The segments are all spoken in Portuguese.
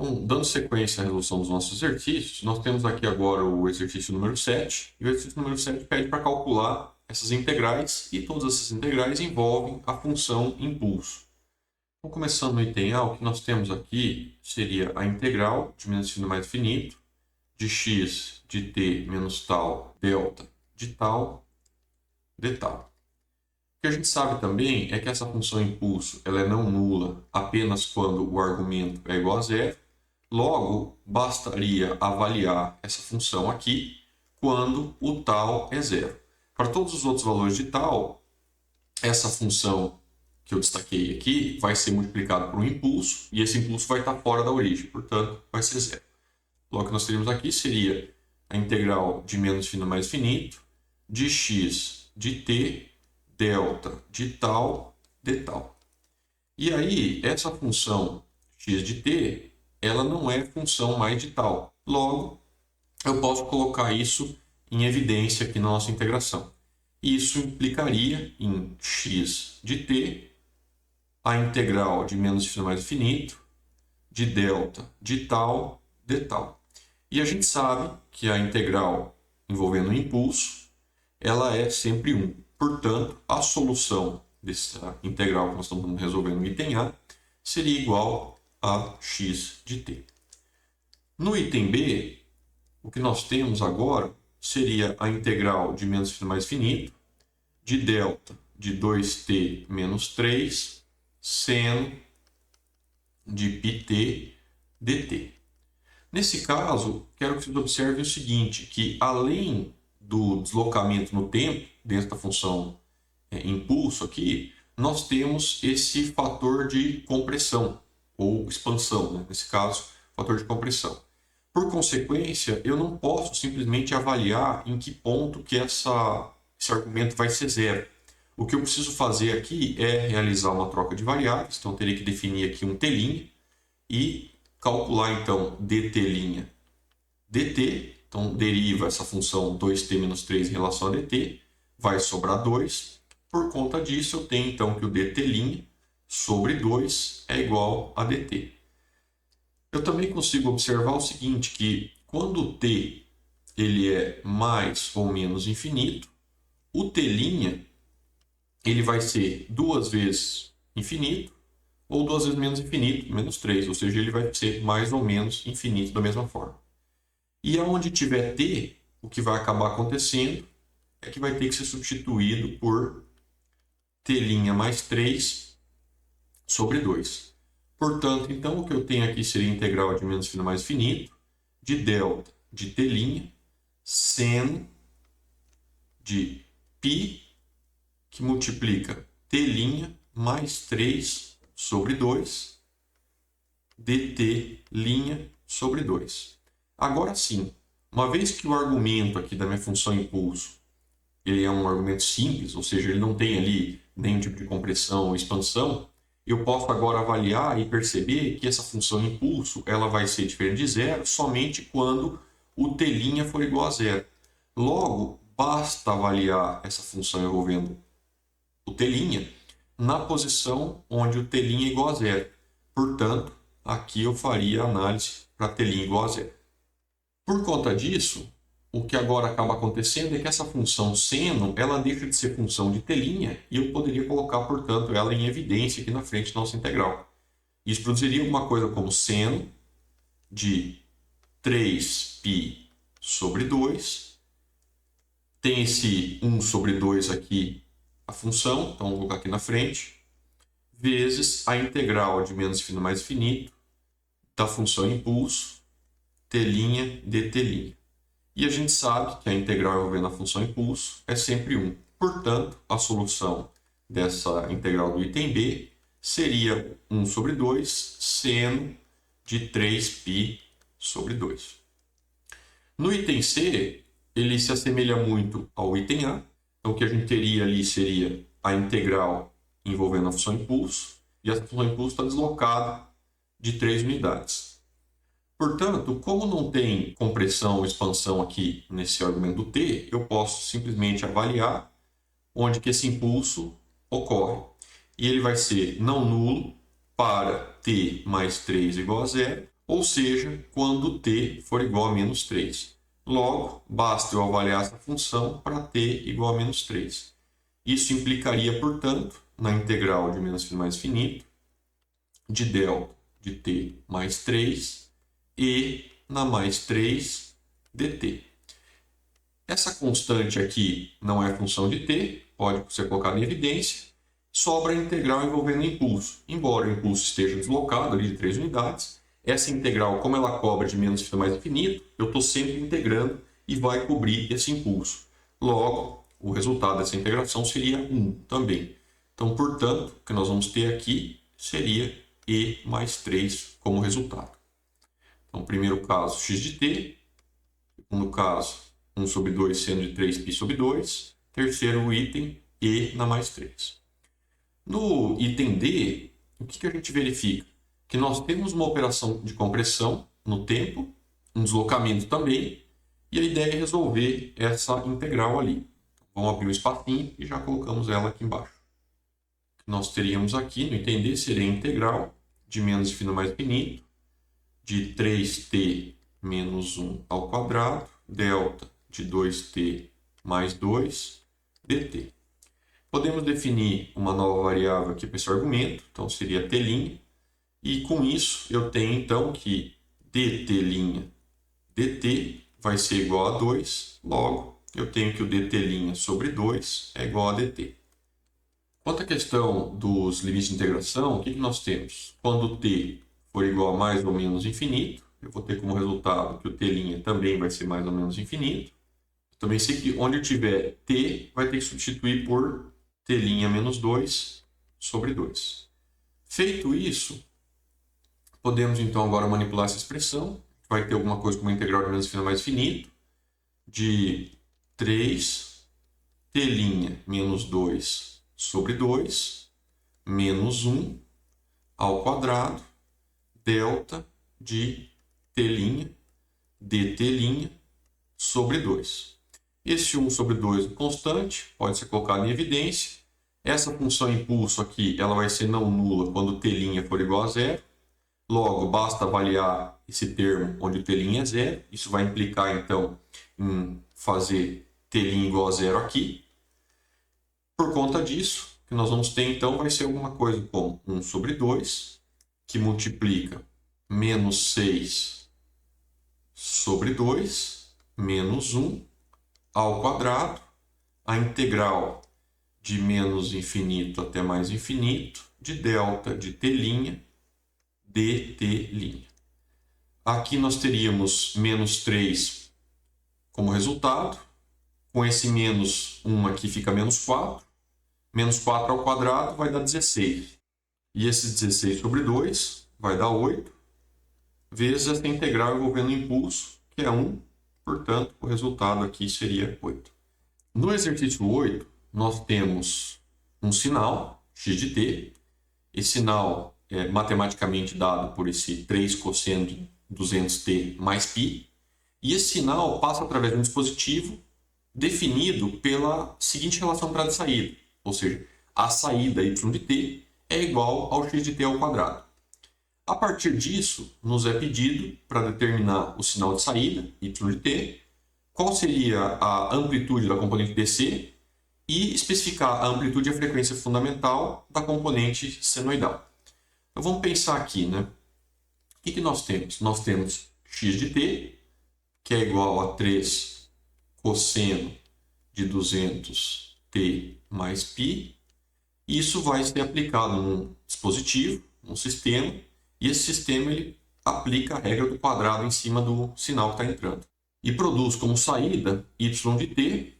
Então, dando sequência à resolução dos nossos exercícios, nós temos aqui agora o exercício número 7, e o exercício número 7 pede para calcular essas integrais, e todas essas integrais envolvem a função impulso. Então, começando no item A, o que nós temos aqui seria a integral de menos infinito mais infinito, de x de t menos tal delta de tal de tal. O que a gente sabe também é que essa função impulso ela é não nula apenas quando o argumento é igual a zero. Logo, bastaria avaliar essa função aqui quando o tal é zero. Para todos os outros valores de tal, essa função que eu destaquei aqui vai ser multiplicada por um impulso, e esse impulso vai estar fora da origem, portanto, vai ser zero. Logo, o que nós teríamos aqui seria a integral de menos infinito mais infinito de x de t delta de tal de tal. E aí, essa função x de t, ela não é função mais de tal. Logo, eu posso colocar isso em evidência aqui na nossa integração. Isso implicaria em x de t, a integral de menos infinito mais infinito, de delta de tal de tal. E a gente sabe que a integral envolvendo o impulso, ela é sempre 1. Portanto, a solução dessa integral que nós estamos resolvendo no item A seria igual a x de t. No item B, o que nós temos agora seria a integral de menos infinito mais infinito de delta de 2t menos 3 seno de πt dt. Nesse caso, quero que vocês observem o seguinte, que além do deslocamento no tempo, dentro da função impulso aqui, nós temos esse fator de compressão, ou expansão, né? Nesse caso, fator de compressão. Por consequência, eu não posso simplesmente avaliar em que ponto que esse argumento vai ser zero. O que eu preciso fazer aqui é realizar uma troca de variáveis, então eu teria que definir aqui um t' e calcular então dt' dt, então deriva essa função 2t menos 3 em relação a dt, vai sobrar 2. Por conta disso, eu tenho então que o dt' sobre 2 é igual a dt. Eu também consigo observar o seguinte, que quando o t ele é mais ou menos infinito, o t' ele vai ser duas vezes infinito, ou duas vezes menos infinito, menos 3, ou seja, ele vai ser mais ou menos infinito da mesma forma. E aonde tiver t, o que vai acabar acontecendo é que vai ter que ser substituído por t' mais 3 sobre 2. Portanto, então, o que eu tenho aqui seria a integral de menos infinito mais infinito de delta de t' seno de π, que multiplica t' mais 3 sobre 2, dt' sobre 2. Agora sim, uma vez que o argumento aqui da minha função impulso ele é um argumento simples, ou seja, ele não tem ali nenhum tipo de compressão ou expansão, eu posso agora avaliar e perceber que essa função impulso ela vai ser diferente de zero somente quando o t' for igual a zero. Logo, basta avaliar essa função envolvendo o t' na posição onde o t' é igual a zero. Portanto, aqui eu faria a análise para t' igual a zero. Por conta disso, o que agora acaba acontecendo é que essa função seno ela deixa de ser função de t' e eu poderia colocar, portanto, ela em evidência aqui na frente da nossa integral. Isso produziria alguma coisa como seno de 3π sobre 2. Tem esse 1 sobre 2 aqui, a função, então vou colocar aqui na frente, vezes a integral de menos infinito mais infinito da função impulso, t' dt'. E a gente sabe que a integral envolvendo a função impulso é sempre 1. Portanto, a solução dessa integral do item B seria 1 sobre 2 seno de 3π sobre 2. No item C, ele se assemelha muito ao item A. Então, o que a gente teria ali seria a integral envolvendo a função impulso, e essa função impulso está deslocada de 3 unidades. Portanto, como não tem compressão ou expansão aqui nesse argumento do t, eu posso simplesmente avaliar onde que esse impulso ocorre. E ele vai ser não nulo para t mais 3 igual a zero, ou seja, quando t for igual a menos 3. Logo, basta eu avaliar essa função para t igual a menos 3. Isso implicaria, portanto, na integral de menos infinito mais infinito de delta de t mais 3 e na mais 3 dt. Essa constante aqui não é função de t, pode ser colocada em evidência. Sobra a integral envolvendo impulso. Embora o impulso esteja deslocado ali de 3 unidades, essa integral, como ela cobra de menos infinito mais infinito, eu estou sempre integrando e vai cobrir esse impulso. Logo, o resultado dessa integração seria 1 também. Então, portanto, o que nós vamos ter aqui seria e mais 3 como resultado. Então, primeiro caso, x de t. Segundo caso, 1 sobre 2 seno de 3π sobre 2. Terceiro item, e na mais 3. No item D, o que a gente verifica? Que nós temos uma operação de compressão no tempo, um deslocamento também, e a ideia é resolver essa integral ali. Vamos abrir um espacinho e já colocamos ela aqui embaixo. O que nós teríamos aqui no item D seria a integral de menos infinito mais infinito de 3t menos 1 ao quadrado, delta de 2t mais 2 dt. Podemos definir uma nova variável aqui para esse argumento, então seria t', e com isso eu tenho então que dt' dt vai ser igual a 2, logo eu tenho que o dt' sobre 2 é igual a dt. Quanto à questão dos limites de integração, o que nós temos? Quando t for igual a mais ou menos infinito, eu vou ter como resultado que o t' também vai ser mais ou menos infinito. Também sei que onde eu tiver t, vai ter que substituir por t' menos 2 sobre 2. Feito isso, podemos então agora manipular essa expressão. Vai ter alguma coisa como a integral de menos infinito mais infinito de 3t' menos 2 sobre 2 menos 1 ao quadrado delta de t' dt' sobre 2. Esse 1 sobre 2 é constante, pode ser colocado em evidência. Essa função impulso aqui ela vai ser não nula quando t' for igual a zero. Logo, basta avaliar esse termo onde o t' é zero. Isso vai implicar, então, em fazer t' igual a zero aqui. Por conta disso, o que nós vamos ter, então, vai ser alguma coisa como 1 sobre 2, que multiplica menos 6 sobre 2, menos 1, ao quadrado, a integral de menos infinito até mais infinito, de delta de t' dt'. Aqui nós teríamos menos 3 como resultado. Com esse menos 1 aqui fica menos 4. Menos 4 ao quadrado vai dar 16. E esse 16 sobre 2 vai dar 8, vezes essa integral envolvendo o impulso, que é 1. Portanto, o resultado aqui seria 8. No exercício 8, nós temos um sinal, x de t. Esse sinal é matematicamente dado por esse 3 cosseno de 200t mais π. E esse sinal passa através de um dispositivo definido pela seguinte relação entrada e saída. Ou seja, a saída y de t é igual ao x de t ao quadrado. A partir disso, nos é pedido, para determinar o sinal de saída, y de t, qual seria a amplitude da componente dc e especificar a amplitude e a frequência fundamental da componente senoidal. Então vamos pensar aqui, né? O que nós temos? Nós temos x de t, que é igual a 3 cosseno de 200t mais π. Isso vai ser aplicado num dispositivo, num sistema, e esse sistema ele aplica a regra do quadrado em cima do sinal que está entrando. E produz como saída y de t,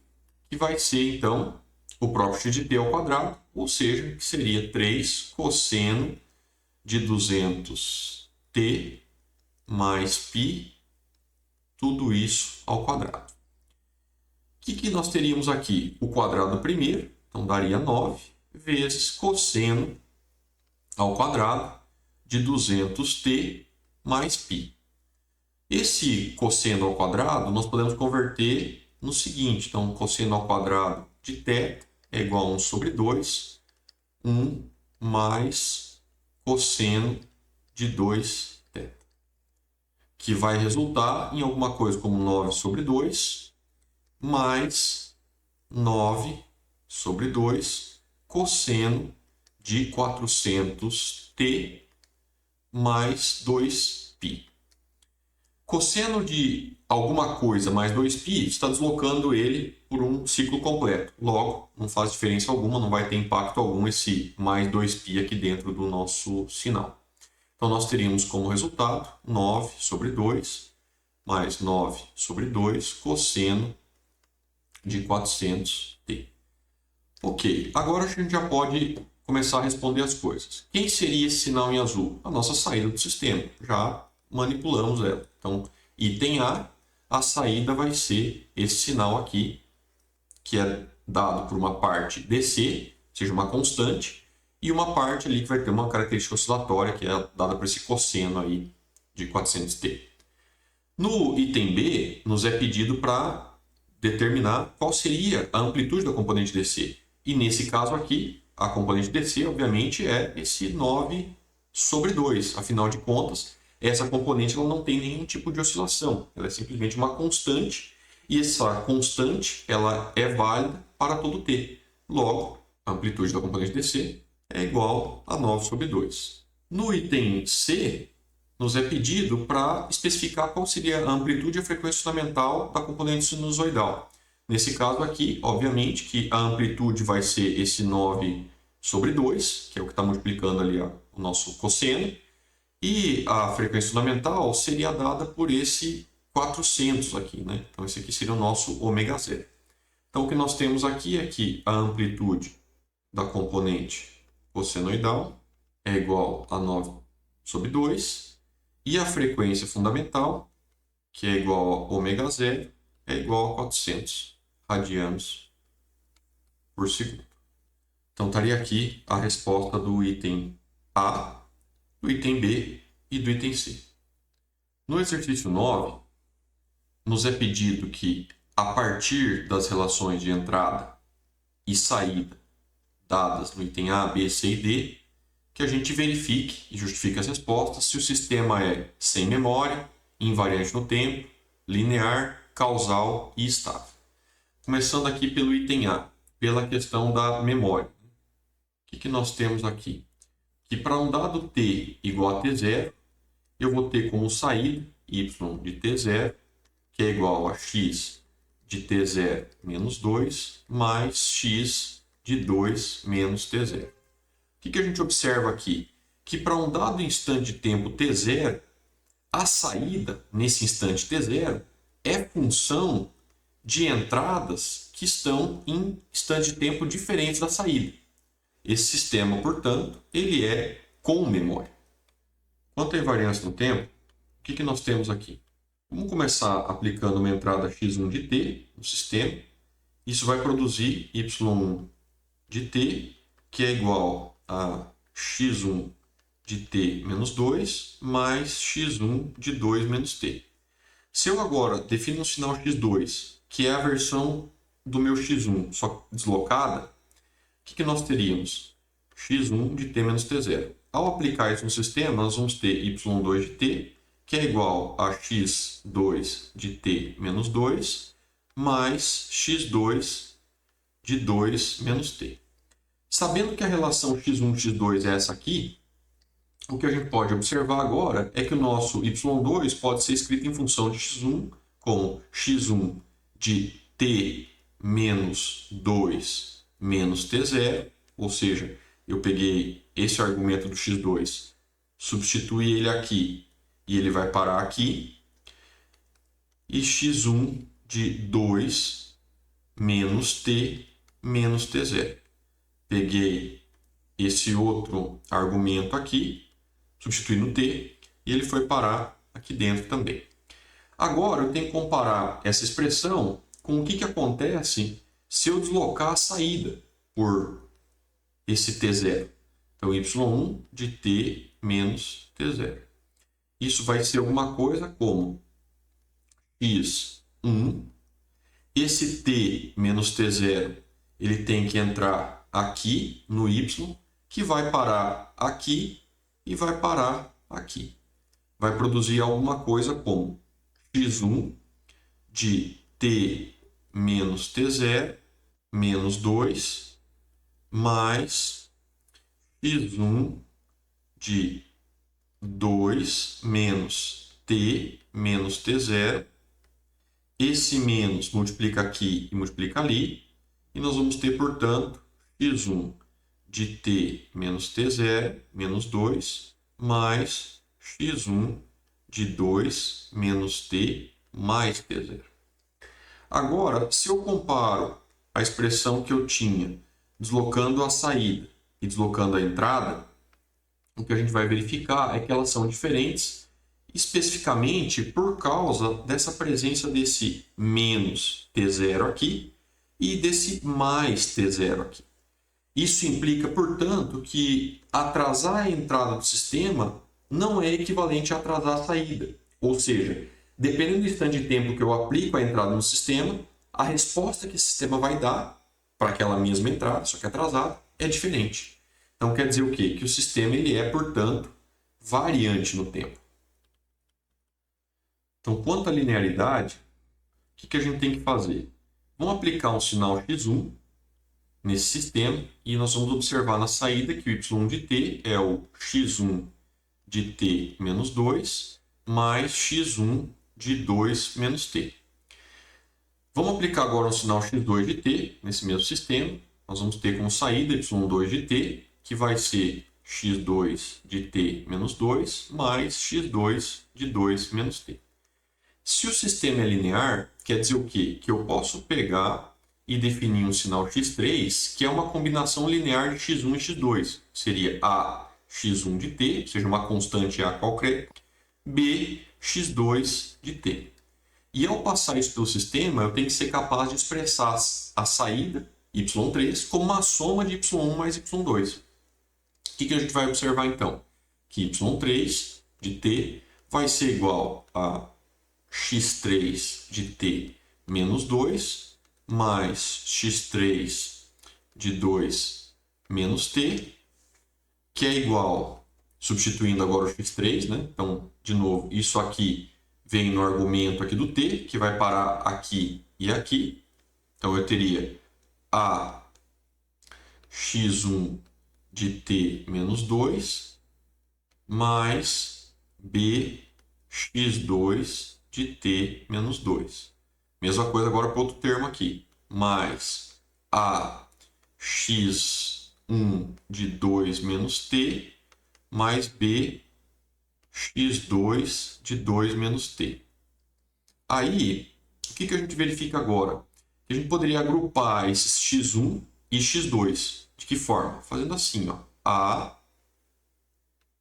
que vai ser então o próprio x de t ao quadrado, ou seja, que seria 3 cosseno de 200t mais π, tudo isso ao quadrado. O que nós teríamos aqui? O quadrado primeiro, então daria 9, vezes cosseno ao quadrado de 200t mais π. Esse cosseno ao quadrado nós podemos converter no seguinte, então cosseno ao quadrado de θ é igual a 1 sobre 2, 1 mais cosseno de 2θ, que vai resultar em alguma coisa como 9 sobre 2 mais 9 sobre 2 cosseno de 400t mais 2π. Cosseno de alguma coisa mais 2π está deslocando ele por um ciclo completo. Logo, não faz diferença alguma, não vai ter impacto algum esse mais 2π aqui dentro do nosso sinal. Então, nós teríamos como resultado 9 sobre 2 mais 9 sobre 2 cosseno de 400t. Ok, agora a gente já pode começar a responder as coisas. Quem seria esse sinal em azul? A nossa saída do sistema. Já manipulamos ela. Então, item a saída vai ser esse sinal aqui, que é dado por uma parte DC, ou seja, uma constante, e uma parte ali que vai ter uma característica oscilatória, que é dada por esse cosseno aí de 400t. No item B, nos é pedido para determinar qual seria a amplitude da componente DC. E nesse caso aqui, a componente DC, obviamente, é esse 9 sobre 2. Afinal de contas, essa componente ela não tem nenhum tipo de oscilação. Ela é simplesmente uma constante. E essa constante ela é válida para todo t. Logo, a amplitude da componente DC é igual a 9 sobre 2. No item C, nos é pedido para especificar qual seria a amplitude e a frequência fundamental da componente sinusoidal. Nesse caso aqui, obviamente, que a amplitude vai ser esse 9 sobre 2, que é o que está multiplicando ali o nosso cosseno, e a frequência fundamental seria dada por esse 400 aqui, né? Então, esse aqui seria o nosso ômega zero. Então, o que nós temos aqui é que a amplitude da componente cossenoidal é igual a 9 sobre 2, e a frequência fundamental, que é igual a ômega zero, é igual a 400 radianos por segundo. Então, estaria aqui a resposta do item A, do item B e do item C. No exercício 9, nos é pedido que, a partir das relações de entrada e saída dadas no item A, B, C e D, que a gente verifique e justifique as respostas se o sistema é sem memória, invariante no tempo, linear, causal e estável. Começando aqui pelo item A, pela questão da memória. O que nós temos aqui? Que para um dado t igual a t0, eu vou ter como saída y de t0, que é igual a x de t0 menos 2, mais x de 2 menos t0. O que a gente observa aqui? Que para um dado instante de tempo t0, a saída nesse instante t0 é função de entradas que estão em instantes de tempo diferentes da saída. Esse sistema, portanto, ele é com memória. Quanto à invariância no tempo, o que nós temos aqui? Vamos começar aplicando uma entrada x1 de t no sistema. Isso vai produzir y1 de t, que é igual a x1 de t menos 2 mais x1 de 2 menos t. Se eu agora defino um sinal x2, que é a versão do meu x1, só deslocada, o que nós teríamos? x1 de t menos t0. Ao aplicar isso no sistema, nós vamos ter y2 de t, que é igual a x2 de t menos 2, mais x2 de 2 menos t. Sabendo que a relação x1 x2 é essa aqui, o que a gente pode observar agora é que o nosso y2 pode ser escrito em função de x1 como x1 de t menos 2 menos t0, ou seja, eu peguei esse argumento do x2, substituí ele aqui e ele vai parar aqui, e x1 de 2 menos t menos t0. Peguei esse outro argumento aqui, substituí no t, e ele foi parar aqui dentro também. Agora eu tenho que comparar essa expressão com o que acontece se eu deslocar a saída por esse t0. Então, y1 de t menos t0. Isso vai ser alguma coisa como x1. Esse t menos t0 ele tem que entrar aqui no y, que vai parar aqui e vai parar aqui. Vai produzir alguma coisa como x1 de t menos t0 menos 2 mais x1 de 2 menos t menos t0. Esse menos multiplica aqui e multiplica ali. E nós vamos ter, portanto, x1 de t menos t0 menos 2 mais x1 de 2 menos t mais t0. Agora, se eu comparo a expressão que eu tinha deslocando a saída e deslocando a entrada, o que a gente vai verificar é que elas são diferentes, especificamente por causa dessa presença desse menos t0 aqui e desse mais t0 aqui. Isso implica, portanto, que atrasar a entrada do sistema não é equivalente a atrasar a saída. Ou seja, dependendo do instante de tempo que eu aplico a entrada no sistema, a resposta que esse sistema vai dar para aquela mesma entrada, só que atrasada, é diferente. Então quer dizer o quê? Que o sistema ele é, portanto, variante no tempo. Então, quanto à linearidade, o que a gente tem que fazer? Vamos aplicar um sinal x1 nesse sistema e nós vamos observar na saída que o y de t é o x1 de t menos 2 mais x1 de 2 menos t. Vamos aplicar agora um sinal x2 de t nesse mesmo sistema. Nós vamos ter como saída y2 de t, que vai ser x2 de t menos 2 mais x2 de 2 menos t. Se o sistema é linear, quer dizer o quê? Que eu posso pegar e definir um sinal x3, que é uma combinação linear de x1 e x2. Seria a x1 de t, ou seja, uma constante a qualquer, b x2 de t. E ao passar isso pelo sistema, eu tenho que ser capaz de expressar a saída, y3, como uma soma de y1 mais y2. O que a gente vai observar então? Que y3 de t vai ser igual a x3 de t menos 2 mais x3 de 2 menos t, que é igual, substituindo agora o x3, né? Então, de novo, isso aqui vem no argumento aqui do t, que vai parar aqui e aqui. Então, eu teria a x1 de t menos 2 mais b x2 de t menos 2. Mesma coisa agora para outro termo aqui. Mais a x1 de 2 menos t mais b x2 de 2 menos t. Aí, o que a gente verifica agora? A gente poderia agrupar esses x1 e x2. De que forma? Fazendo assim, ó. A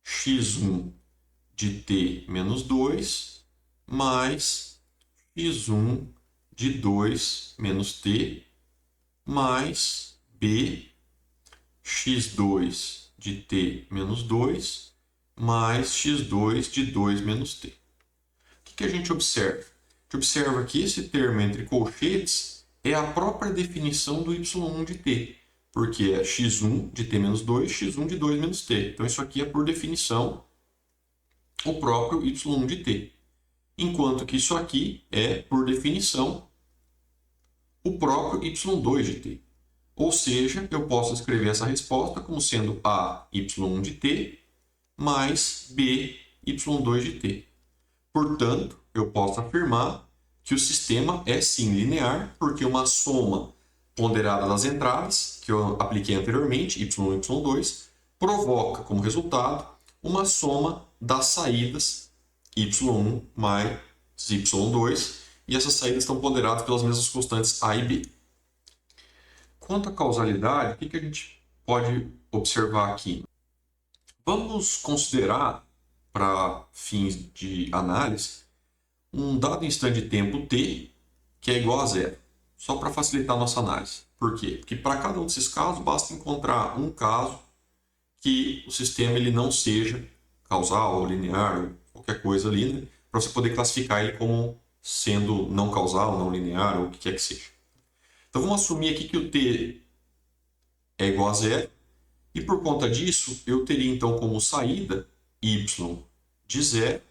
x1 de t menos 2 mais x1 de 2 menos t mais b x2 de t menos 2 mais x2 de 2 menos t. O que a gente observa? A gente observa que esse termo entre colchetes é a própria definição do y1 de t, porque é x1 de t menos 2, x1 de 2 menos t. Então isso aqui é, por definição, o próprio y1 de t. Enquanto que isso aqui é, por definição, o próprio y2 de t. Ou seja, eu posso escrever essa resposta como sendo a y1 de t mais b y2 de t. Portanto, eu posso afirmar que o sistema é sim linear, porque uma soma ponderada das entradas, que eu apliquei anteriormente, y1 e y2, provoca como resultado uma soma das saídas y1 mais y2, e essas saídas estão ponderadas pelas mesmas constantes a e b. Quanto à causalidade, o que a gente pode observar aqui? Vamos considerar, para fins de análise, um dado instante de tempo t, que é igual a zero, só para facilitar a nossa análise. Por quê? Porque para cada um desses casos, basta encontrar um caso que o sistema ele não seja causal ou linear, ou qualquer coisa ali, né? Para você poder classificar ele como sendo não causal, não linear, ou o que quer que seja. Então vamos assumir aqui que o t é igual a zero, e por conta disso, eu teria então como saída y de 0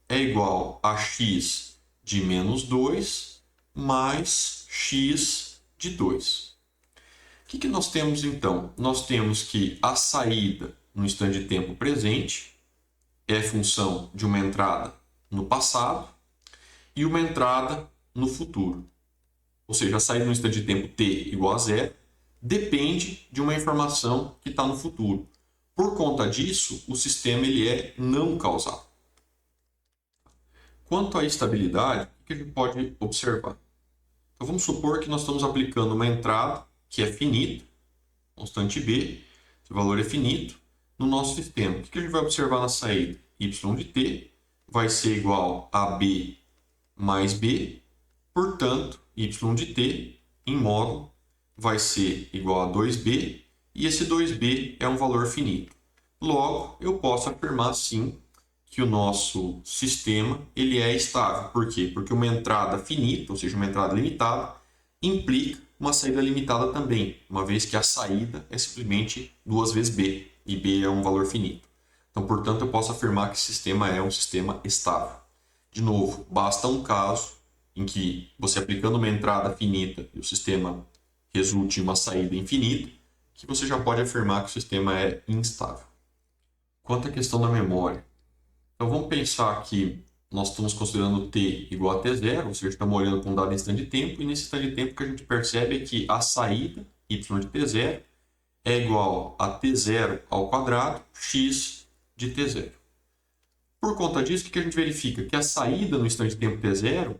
é igual a x de menos 2 mais x de 2. O que nós temos então? Nós temos que a saída no instante de tempo presente é função de uma entrada no passado e uma entrada no futuro. Ou seja, a saída no instante de tempo t igual a 0 depende de uma informação que está no futuro. Por conta disso, o sistema ele é não causal. Quanto à estabilidade, o que a gente pode observar? Então, vamos supor que nós estamos aplicando uma entrada que é finita, constante b, esse valor é finito, no nosso sistema. O que a gente vai observar na saída? Y de t vai ser igual a b mais b, portanto, y de t em módulo vai ser igual a 2b, e esse 2b é um valor finito. Logo, eu posso afirmar sim que o nosso sistema ele é estável. Por quê? Porque uma entrada finita, ou seja, uma entrada limitada, implica uma saída limitada também, uma vez que a saída é simplesmente 2 vezes b, e b é um valor finito. Então, portanto, eu posso afirmar que esse sistema é um sistema estável. De novo, basta um caso em que você aplicando uma entrada finita e o sistema resulte em uma saída infinita, que você já pode afirmar que o sistema é instável. Quanto à questão da memória, então vamos pensar que nós estamos considerando t igual a t0, ou seja, estamos olhando para um dado instante de tempo, e nesse instante de tempo o que a gente percebe é que a saída y de t0 é igual a t0 ao quadrado x de t0. Por conta disso, o que a gente verifica? Que a saída no instante de tempo t0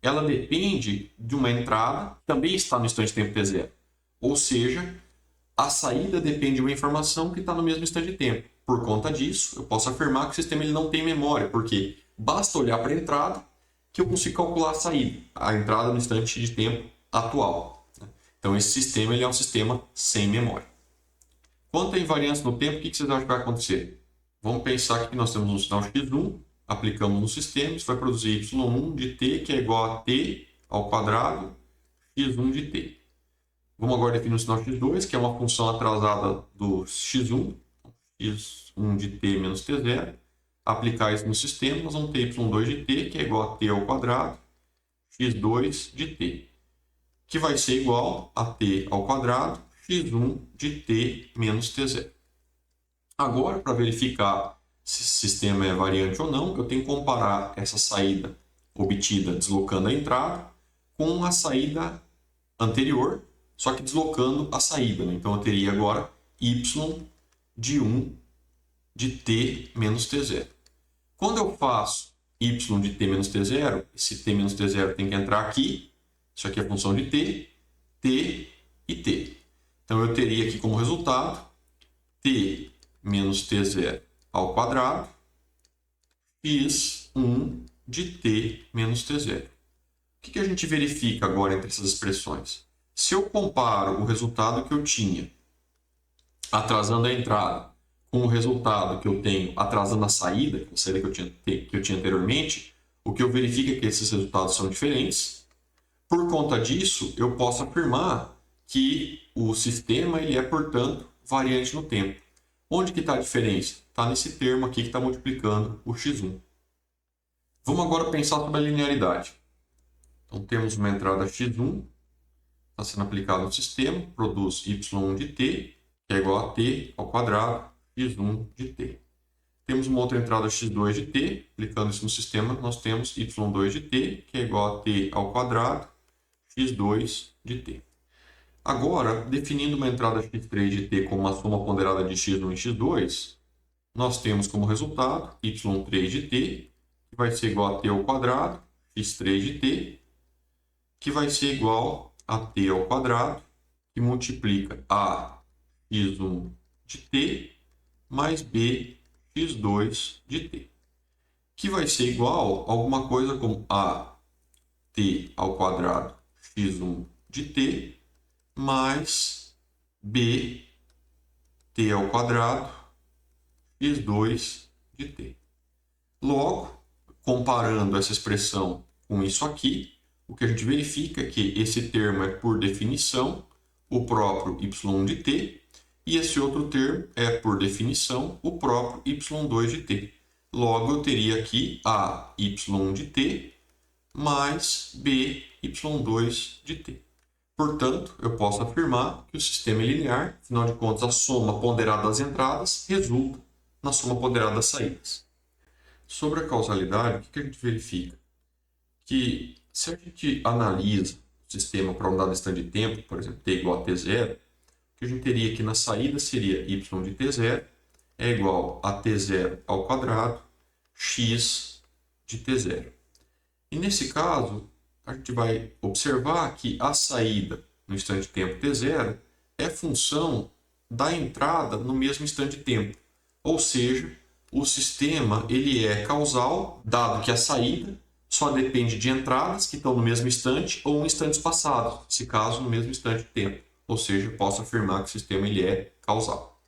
ela depende de uma entrada que também está no instante de tempo t0. Ou seja, a saída depende de uma informação que está no mesmo instante de tempo. Por conta disso, eu posso afirmar que o sistema ele não tem memória, porque basta olhar para a entrada que eu consigo calcular a saída, a entrada no instante de tempo atual. Então, esse sistema ele é um sistema sem memória. Quanto à invariância no tempo, o que vocês acham que vai acontecer? Vamos pensar que nós temos um sinal x1, aplicamos no sistema, isso vai produzir y1 de t, que é igual a t ao quadrado x1 de t. Vamos agora definir o sinal x2, que é uma função atrasada do x1, x1 de t menos t0. Aplicar isso no sistema, nós vamos ter y2 de t, que é igual a t ao quadrado x2 de t, que vai ser igual a t ao quadrado x1 de t menos t0. Agora, para verificar se esse sistema é variante ou não, eu tenho que comparar essa saída obtida deslocando a entrada com a saída anterior, só que deslocando a saída. Então, eu teria agora y de 1 de t menos t0. Quando eu faço y de t menos t0, esse t menos t0 tem que entrar aqui. Isso aqui é a função de t, t e t. Então, eu teria aqui como resultado t menos t0 ao quadrado, x1 de t menos t0. O que a gente verifica agora entre essas expressões? Se eu comparo o resultado que eu tinha atrasando a entrada com o resultado que eu tenho atrasando a saída, que eu tinha anteriormente, o que eu verifico é que esses resultados são diferentes. Por conta disso, eu posso afirmar que o sistema ele é, portanto, variante no tempo. Onde que está a diferença? Está nesse termo aqui que está multiplicando o x1. Vamos agora pensar sobre a linearidade. Então, temos uma entrada x1, está sendo aplicado no sistema, produz y1 de t, que é igual a t ao quadrado, x1 de t. Temos uma outra entrada x2 de t, aplicando isso no sistema, nós temos y2 de t, que é igual a t ao quadrado, x2 de t. Agora, definindo uma entrada x3 de t como uma soma ponderada de x1 e x2, nós temos como resultado y3 de t, que vai ser igual a t ao quadrado, x3 de t, que vai ser igual a t ao quadrado, que multiplica a x1 de t mais b x2 de t, que vai ser igual a alguma coisa como a t ao quadrado x1 de t mais b t ao quadrado x2 de t. Logo, comparando essa expressão com isso aqui, o que a gente verifica é que esse termo é, por definição, o próprio y1 de t, E esse outro termo é, por definição, o próprio y2 de t. Logo, eu teria aqui a y de t mais b y2 de t. Portanto, eu posso afirmar que o sistema é linear, afinal de contas, a soma ponderada das entradas resulta na soma ponderada das saídas. Sobre a causalidade, o que a gente verifica? Que se a gente analisa o sistema para um dado instante de tempo, por exemplo, t igual a t0, o que a gente teria aqui na saída seria y de t0 é igual a t0 ao quadrado x de t0. E nesse caso, a gente vai observar que a saída no instante de tempo t0 é função da entrada no mesmo instante de tempo. Ou seja, o sistema ele é causal, dado que a saída só depende de entradas que estão no mesmo instante ou em instantes passados, nesse caso no mesmo instante de tempo. Ou seja, posso afirmar que o sistema ele é causal.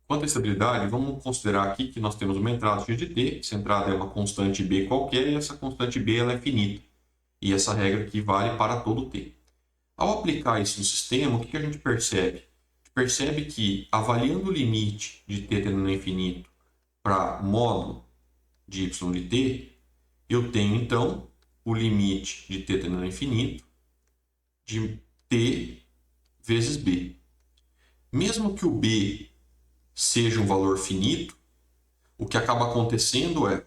Quanto à estabilidade, vamos considerar aqui que nós temos uma entrada x de t, essa entrada é uma constante b qualquer e essa constante b ela é finita. E essa regra aqui vale para todo t. Ao aplicar isso no sistema, o que a gente percebe? A gente percebe que, avaliando o limite de t tendendo ao infinito para módulo de y de t, eu tenho então o limite de t tendendo ao infinito de t vezes b. Mesmo que o b seja um valor finito, o que acaba acontecendo é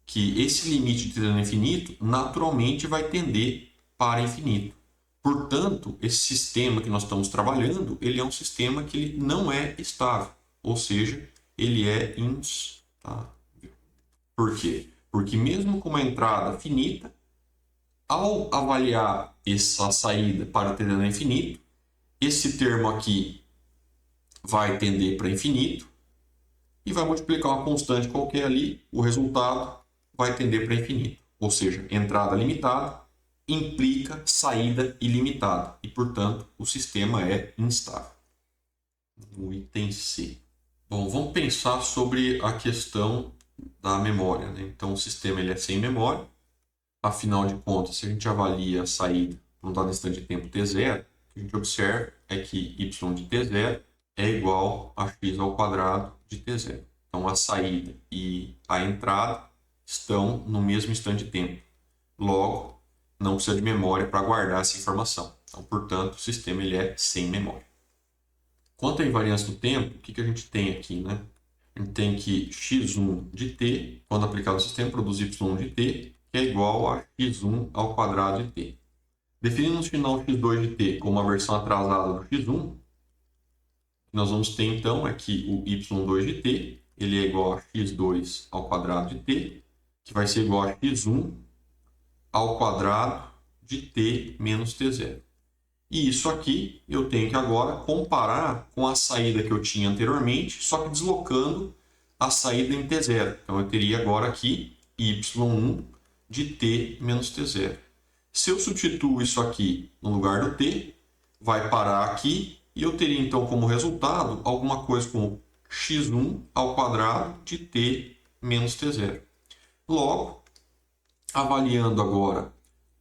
que esse limite de t tendendo ao infinito naturalmente vai tender para infinito. Portanto, esse sistema que nós estamos trabalhando, ele é um sistema que ele não é estável, ou seja, ele é instável. Por quê? Porque mesmo com uma entrada finita, ao avaliar essa saída para t tendendo ao infinito, esse termo aqui vai tender para infinito e vai multiplicar uma constante qualquer ali, o resultado vai tender para infinito. Ou seja, entrada limitada implica saída ilimitada e, portanto, o sistema é instável. No item C. Bom, vamos pensar sobre a questão da memória, né? Então, o sistema ele é sem memória. Afinal de contas, se a gente avalia a saída num dado instante de tempo t0, o que a gente observa é que y de t0 é igual a x ao quadrado de t0. Então, a saída e a entrada estão no mesmo instante de tempo. Logo, não precisa de memória para guardar essa informação. Então, portanto, o sistema ele é sem memória. Quanto à invariância do tempo, o que a gente tem aqui, né? A gente tem que x1 de t, quando aplicado no sistema, produz y de t, que é igual a x1 ao quadrado de t. Definindo o sinal x2 de t como a versão atrasada do x1, o que nós vamos ter então é que o y2 de t ele é igual a x2 ao quadrado de t, que vai ser igual a x1 ao quadrado de t menos t0. E isso aqui eu tenho que agora comparar com a saída que eu tinha anteriormente, só que deslocando a saída em t0. Então eu teria agora aqui y1 de t menos t0. Se eu substituo isso aqui no lugar do t, vai parar aqui e eu teria então como resultado alguma coisa como x1 ao quadrado de t menos t0. Logo, avaliando agora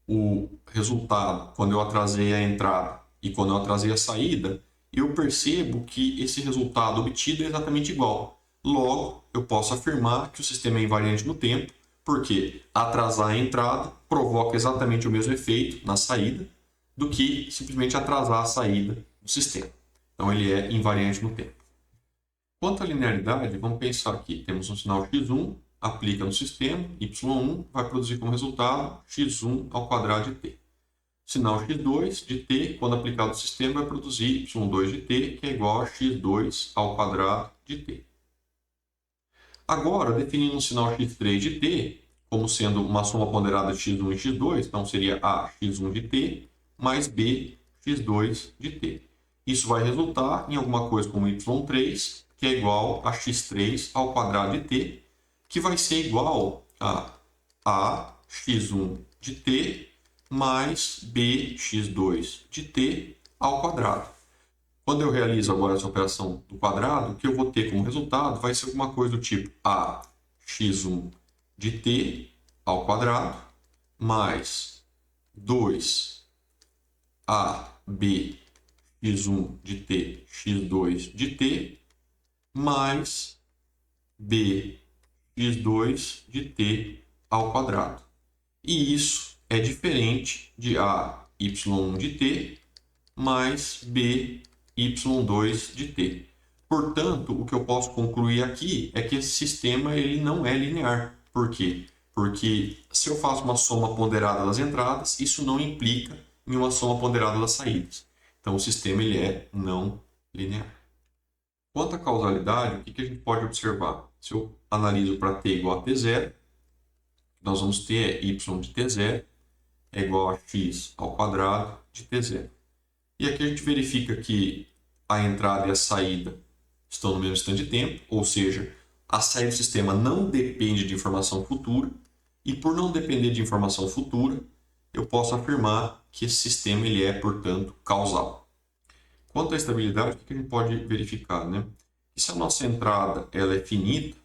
o resultado quando eu atrasei a entrada e quando eu atrasei a saída, eu percebo que esse resultado obtido é exatamente igual. Logo, eu posso afirmar que o sistema é invariante no tempo, porque atrasar a entrada provoca exatamente o mesmo efeito na saída do que simplesmente atrasar a saída do sistema. Então, ele é invariante no tempo. Quanto à linearidade, vamos pensar aqui. Temos um sinal x1, aplica no sistema, y1 vai produzir como resultado x1 ao quadrado de t. Sinal x2 de t, quando aplicado no sistema, vai produzir y2 de t, que é igual a x2 ao quadrado de t. Agora, definindo o sinal x3 de t como sendo uma soma ponderada de x1 e x2, então seria a x1 de t mais b x2 de t. Isso vai resultar em alguma coisa como y3, que é igual a x3 ao quadrado de t, que vai ser igual a x1 de t mais bx2 de t ao quadrado. Quando eu realizo agora essa operação do quadrado, o que eu vou ter como resultado vai ser alguma coisa do tipo a x1 de t ao quadrado mais 2 a bx x1 de t, x2 de t, mais b x2 de t ao quadrado. E isso é diferente de a y1 de t mais b y2 de t. Portanto, o que eu posso concluir aqui é que esse sistema ele não é linear. Por quê? Porque se eu faço uma soma ponderada das entradas, isso não implica em uma soma ponderada das saídas. Então, o sistema ele é não linear. Quanto à causalidade, o que a gente pode observar? Se eu analiso para t igual a t0, nós vamos ter y de t0 é igual a x ao quadrado de t0. E aqui a gente verifica que a entrada e a saída estão no mesmo instante de tempo, ou seja, a saída do sistema não depende de informação futura, e por não depender de informação futura, eu posso afirmar que esse sistema ele é, portanto, causal. Quanto à estabilidade, o que a gente pode verificar? Né? Que se a nossa entrada ela é finita,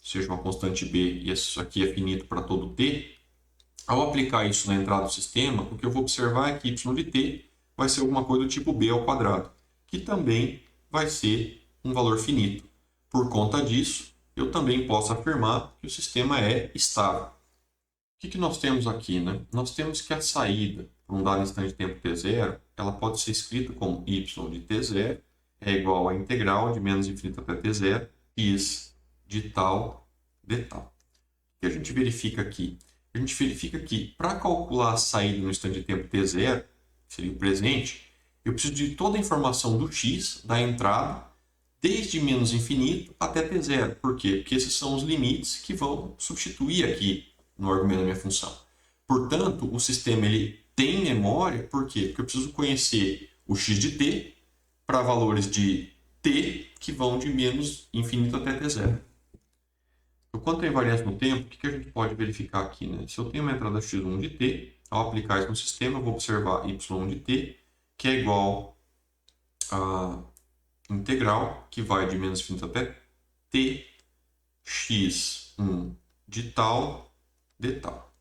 seja uma constante b, e isso aqui é finito para todo t, ao aplicar isso na entrada do sistema, o que eu vou observar é que y de t vai ser alguma coisa do tipo b ao quadrado, que também vai ser um valor finito. Por conta disso, eu também posso afirmar que o sistema é estável. O que nós temos aqui? Né? Nós temos que a saída para um dado instante de tempo t0, ela pode ser escrita como y de t0 é igual à integral de menos infinito até t0, x de tal de tal. O que a gente verifica aqui? A gente verifica que para calcular a saída no instante de tempo t0, que seria o presente, eu preciso de toda a informação do x, da entrada, desde menos infinito até t0. Por quê? Porque esses são os limites que vão substituir aqui no argumento da minha função. Portanto, o sistema ele tem memória, por quê? Porque eu preciso conhecer o x de t para valores de t que vão de menos infinito até t0. Então, quanto à invariância no tempo, o que a gente pode verificar aqui? Né? Se eu tenho uma entrada x1 de t, ao aplicar isso no sistema, eu vou observar y de t, que é igual a integral, que vai de menos infinito até t, x1 de tal, de tal.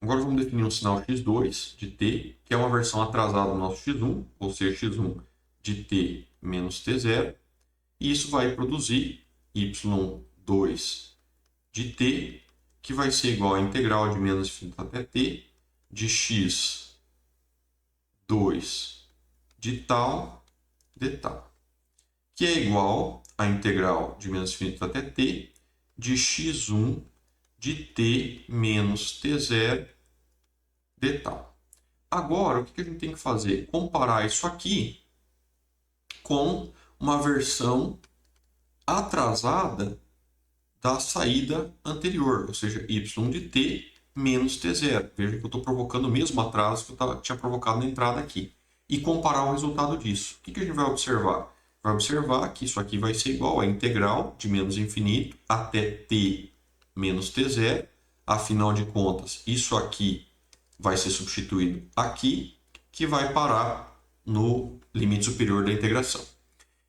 Agora vamos definir um sinal x2 de t, que é uma versão atrasada do nosso x1, ou seja, x1 de t menos t0, e isso vai produzir y2 de t, que vai ser igual a integral de menos infinito até t, de x2 de tal, que é igual a integral de menos infinito até t, de x1 de t menos t0 de tal. Agora, o que a gente tem que fazer? Comparar isso aqui com uma versão atrasada da saída anterior, ou seja, y de t menos t0. Veja que eu estou provocando o mesmo atraso que eu tinha provocado na entrada aqui. E comparar o resultado disso. O que a gente vai observar? Vai observar que isso aqui vai ser igual a integral de menos infinito até t menos t0. Afinal de contas, isso aqui vai ser substituído aqui, que vai parar no limite superior da integração.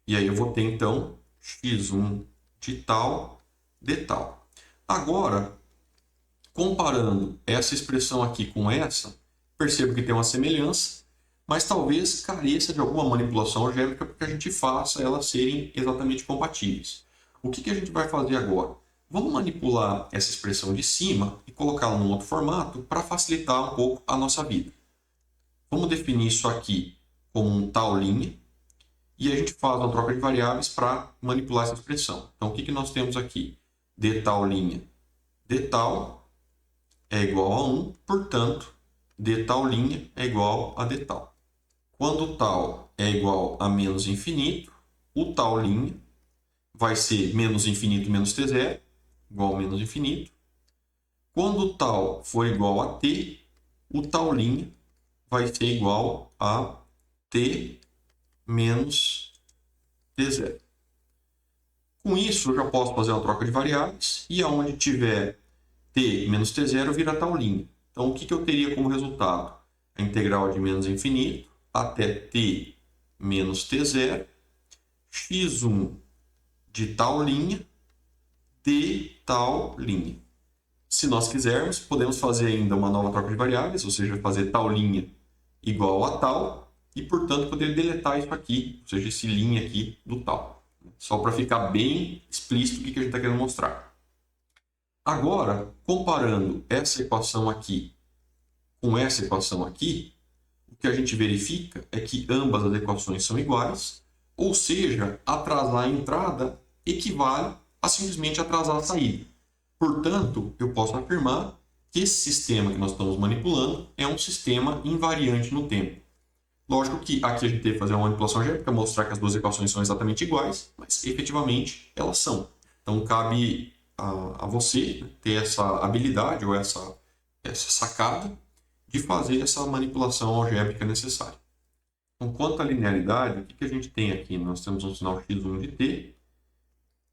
E aí eu vou ter, então, x1 de tal, de tal. Agora, comparando essa expressão aqui com essa, percebo que tem uma semelhança, mas talvez careça de alguma manipulação algébrica para que a gente faça elas serem exatamente compatíveis. O que a gente vai fazer agora? Vamos manipular essa expressão de cima e colocá-la num outro formato para facilitar um pouco a nossa vida. Vamos definir isso aqui como um tal linha e a gente faz uma troca de variáveis para manipular essa expressão. Então, o que nós temos aqui? D tal linha, D tal é igual a 1, portanto, D tal linha é igual a D tal. Quando tal é igual a menos infinito, o tal linha vai ser menos infinito menos t0, igual a menos infinito. Quando tal for igual a t, o tal linha vai ser igual a t menos t0. Com isso, eu já posso fazer uma troca de variáveis e aonde tiver t menos t0 vira tal linha. Então, o que eu teria como resultado? A integral de menos infinito até t menos t0, x1 de tal linha, de tal linha. Se nós quisermos, podemos fazer ainda uma nova troca de variáveis, ou seja, fazer tal linha igual a tal, e, portanto, poderia deletar isso aqui, ou seja, esse linha aqui do tal. Só para ficar bem explícito o que a gente está querendo mostrar. Agora, comparando essa equação aqui com essa equação aqui, o que a gente verifica é que ambas as equações são iguais, ou seja, atrasar a entrada equivale a simplesmente atrasar a saída. Portanto, eu posso afirmar que esse sistema que nós estamos manipulando é um sistema invariante no tempo. Lógico que aqui a gente teve que fazer uma manipulação algébrica, mostrar que as duas equações são exatamente iguais, mas efetivamente elas são. Então cabe a você ter essa habilidade ou essa sacada de fazer essa manipulação algébrica necessária. Então, quanto à linearidade, o que a gente tem aqui? Nós temos um sinal x1 de t,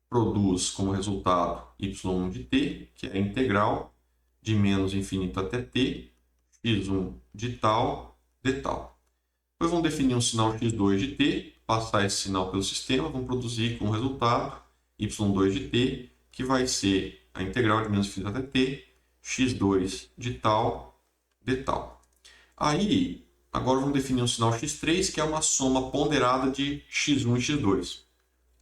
produz como resultado y1 de t, que é a integral de menos infinito até t, x1 de tal, de tal. Depois vamos definir um sinal x2 de t, passar esse sinal pelo sistema, vamos produzir como resultado y2 de t, que vai ser a integral de menos infinito até t, x2 de tal, de tal. Aí, agora vamos definir um sinal x3, que é uma soma ponderada de x1 e x2.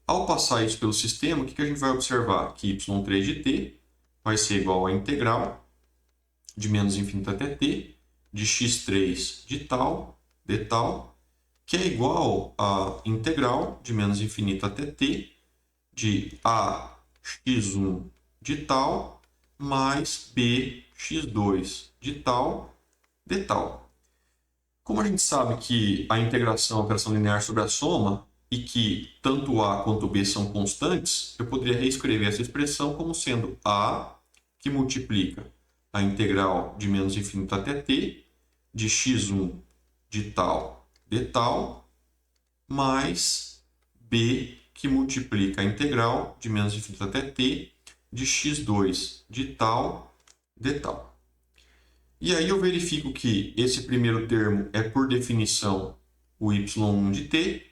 Ao passar isso pelo sistema, o que a gente vai observar? Que y3 de t vai ser igual à integral de menos infinito até t, de x3 de tal, de tal, que é igual à integral de menos infinito até t, de ax1 de tal, mais bx2 de tal, de tal. Como a gente sabe que a integração é uma operação linear sobre a soma e que tanto a quanto b são constantes, eu poderia reescrever essa expressão como sendo a, que multiplica a integral de menos infinito até t, de x1 de tal, de tal, mais b, que multiplica a integral de menos infinito até t, de x2 de tal, de tal. E aí eu verifico que esse primeiro termo é, por definição, o y1 de t,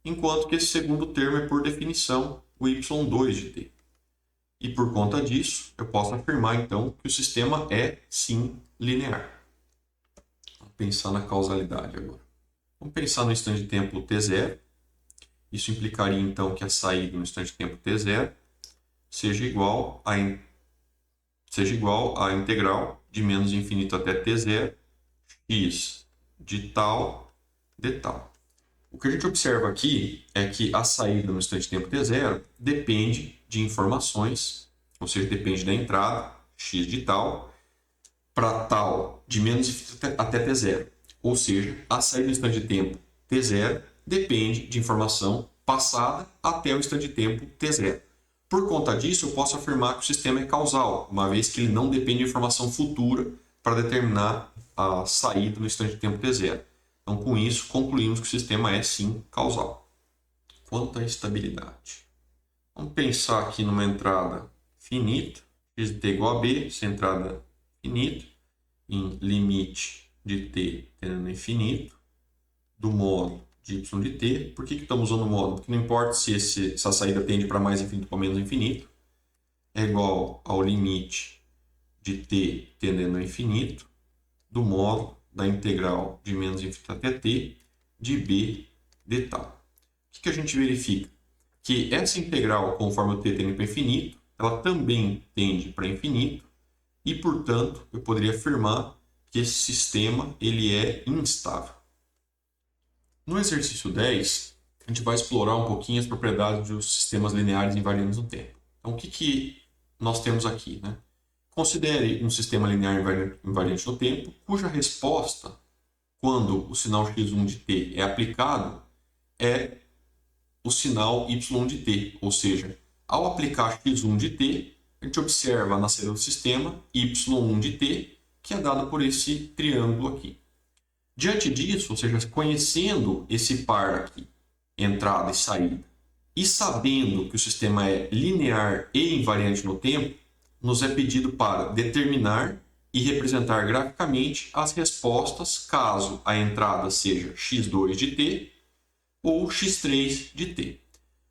enquanto que esse segundo termo é, por definição, o y2 de t. E por conta disso, eu posso afirmar, então, que o sistema é, sim, linear. Vamos pensar na causalidade agora. Vamos pensar no instante de tempo t0. Isso implicaria, então, que a saída no instante de tempo t0 seja igual à integral de menos infinito até t0, x de tal, de tal. O que a gente observa aqui é que a saída no instante de tempo t0 depende de informações, ou seja, depende da entrada, x de tal, para tal de menos infinito até t0. Ou seja, a saída no instante de tempo t0 depende de informação passada até o instante de tempo t0. Por conta disso, eu posso afirmar que o sistema é causal, uma vez que ele não depende de informação futura para determinar a saída no instante de tempo t0. Então, com isso, concluímos que o sistema é, sim, causal. Quanto à estabilidade. Vamos pensar aqui numa entrada finita, x de t igual a b, essa entrada finita, em limite de t tendendo a infinito, do módulo de y de t. Por que estamos usando o módulo? Porque não importa se essa saída tende para mais infinito ou menos infinito, é igual ao limite de t tendendo a infinito, do módulo da integral de menos infinito até t, de b de tal. O que a gente verifica? Que essa integral, conforme o t tende para infinito, ela também tende para infinito, e, portanto, eu poderia afirmar que esse sistema ele é instável. No exercício 10, a gente vai explorar um pouquinho as propriedades dos sistemas lineares invariantes no tempo. Então, o que nós temos aqui? Né? Considere um sistema linear invariante no tempo, cuja resposta, quando o sinal x1 de t é aplicado, é o sinal y de t. Ou seja, ao aplicar x1 de t, a gente observa na saída do sistema y1 de t, que é dado por esse triângulo aqui. Diante disso, ou seja, conhecendo esse par aqui, entrada e saída, e sabendo que o sistema é linear e invariante no tempo, nos é pedido para determinar e representar graficamente as respostas caso a entrada seja x2 de t ou x3 de t.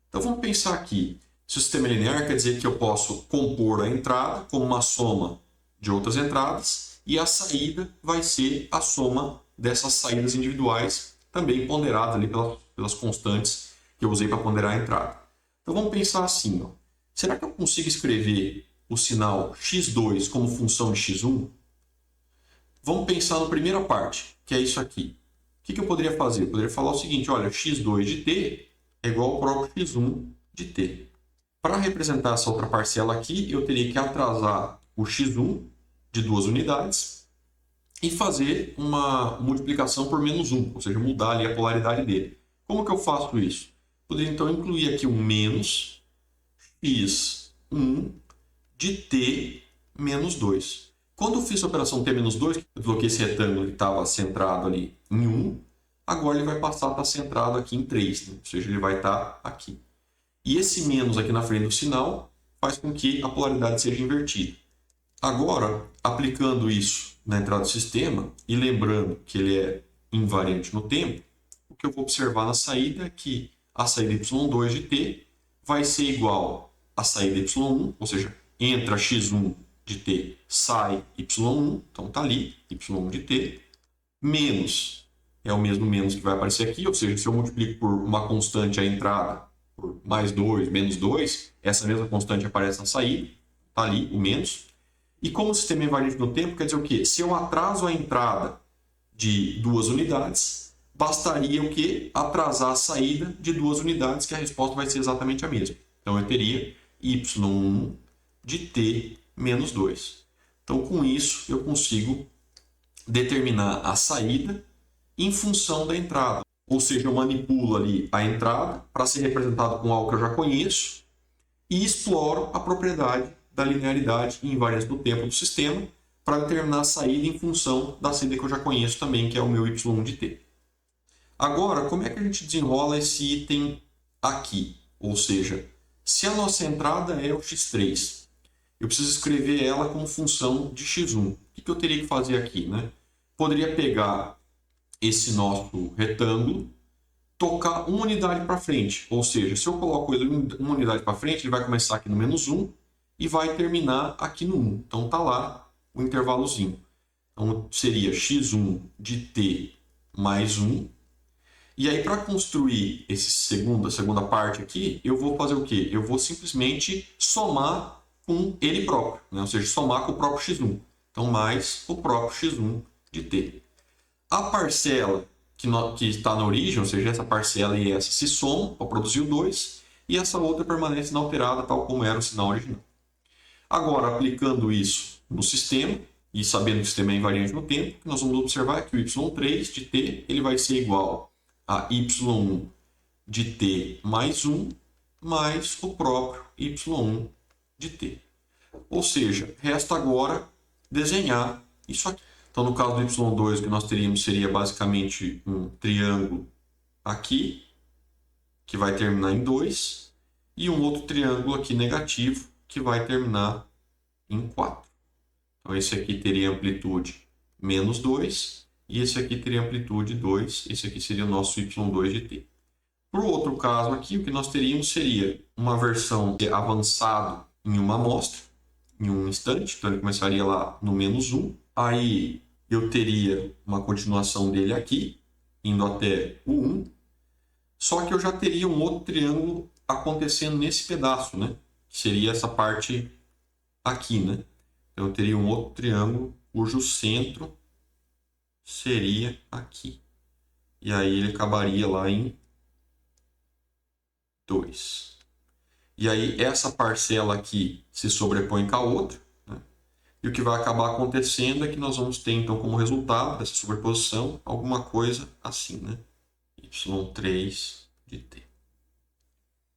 Então vamos pensar aqui, se o sistema é linear, quer dizer que eu posso compor a entrada como uma soma de outras entradas e a saída vai ser a soma dessas saídas individuais também ponderadas ali pelas constantes que eu usei para ponderar a entrada. Então vamos pensar assim, ó. Será que eu consigo escrever o sinal x2 como função de x1? Vamos pensar na primeira parte, que é isso aqui. O que eu poderia fazer? Eu poderia falar o seguinte, olha, x2 de t é igual ao próprio x1 de t. Para representar essa outra parcela aqui, eu teria que atrasar o x1 de 2 unidades e fazer uma multiplicação por menos 1, ou seja, mudar ali a polaridade dele. Como que eu faço isso? Poderia então incluir aqui um menos x1 de t menos 2. Quando eu fiz a operação t menos 2, eu coloquei esse retângulo que estava centrado ali em 1, agora ele vai passar a estar centrado aqui em 3, né? Ou seja, ele vai estar aqui. E esse menos aqui na frente do sinal faz com que a polaridade seja invertida. Agora, aplicando isso na entrada do sistema e lembrando que ele é invariante no tempo, o que eu vou observar na saída é que a saída y2 de t vai ser igual à saída y1, ou seja, entra x1 de t, sai y1, então está ali, y1 de t, menos, é o mesmo menos que vai aparecer aqui, ou seja, se eu multiplico por uma constante a entrada, por mais 2, menos 2, essa mesma constante aparece na saída, está ali o menos. E como o sistema é invariante no tempo, quer dizer o quê? Se eu atraso a entrada de 2 unidades, bastaria o quê? Atrasar a saída de 2 unidades, que a resposta vai ser exatamente a mesma. Então eu teria y1 de t menos 2. Então com isso eu consigo determinar a saída em função da entrada. Ou seja, eu manipulo ali a entrada para ser representado com algo que eu já conheço e exploro a propriedade da linearidade e invariância do tempo do sistema para determinar a saída em função da saída que eu já conheço também, que é o meu y1 de t. Agora, como é que a gente desenrola esse item aqui? Ou seja, se a nossa entrada é o x3, eu preciso escrever ela como função de x1. O que eu teria que fazer aqui, né? Poderia pegar esse nosso retângulo, tocar uma unidade para frente. Ou seja, se eu coloco ele uma unidade para frente, ele vai começar aqui no menos 1 e vai terminar aqui no 1. Então está lá o intervalozinho. Então seria x1 de t mais 1. E aí para construir essa segunda parte aqui, eu vou fazer o quê? Eu vou simplesmente somar com ele próprio, né? Ou seja, somar com o próprio x1. Então mais o próprio x1 de t. A parcela que está na origem, ou seja, essa parcela e essa se somam para produzir o 2, e essa outra permanece inalterada, tal como era o sinal original. Agora, aplicando isso no sistema, e sabendo que o sistema é invariante no tempo, nós vamos observar que o y3 de t ele vai ser igual a y1 de t mais 1, mais o próprio y1 de t. Ou seja, resta agora desenhar isso aqui. Então, no caso do y2, o que nós teríamos seria basicamente um triângulo aqui, que vai terminar em 2, e um outro triângulo aqui negativo, que vai terminar em 4. Então, esse aqui teria amplitude menos 2, e esse aqui teria amplitude 2, esse aqui seria o nosso y2 de t. Para o outro caso aqui, o que nós teríamos seria uma versão avançada em uma amostra, em um instante, então ele começaria lá no menos 1, aí eu teria uma continuação dele aqui, indo até o 1, só que eu já teria um outro triângulo acontecendo nesse pedaço, né? Que seria essa parte aqui, né? Então, eu teria um outro triângulo cujo centro seria aqui. E aí ele acabaria lá em 2. E aí essa parcela aqui se sobrepõe com a outra. E o que vai acabar acontecendo é que nós vamos ter, então, como resultado dessa sobreposição, alguma coisa assim, né? y3 de t.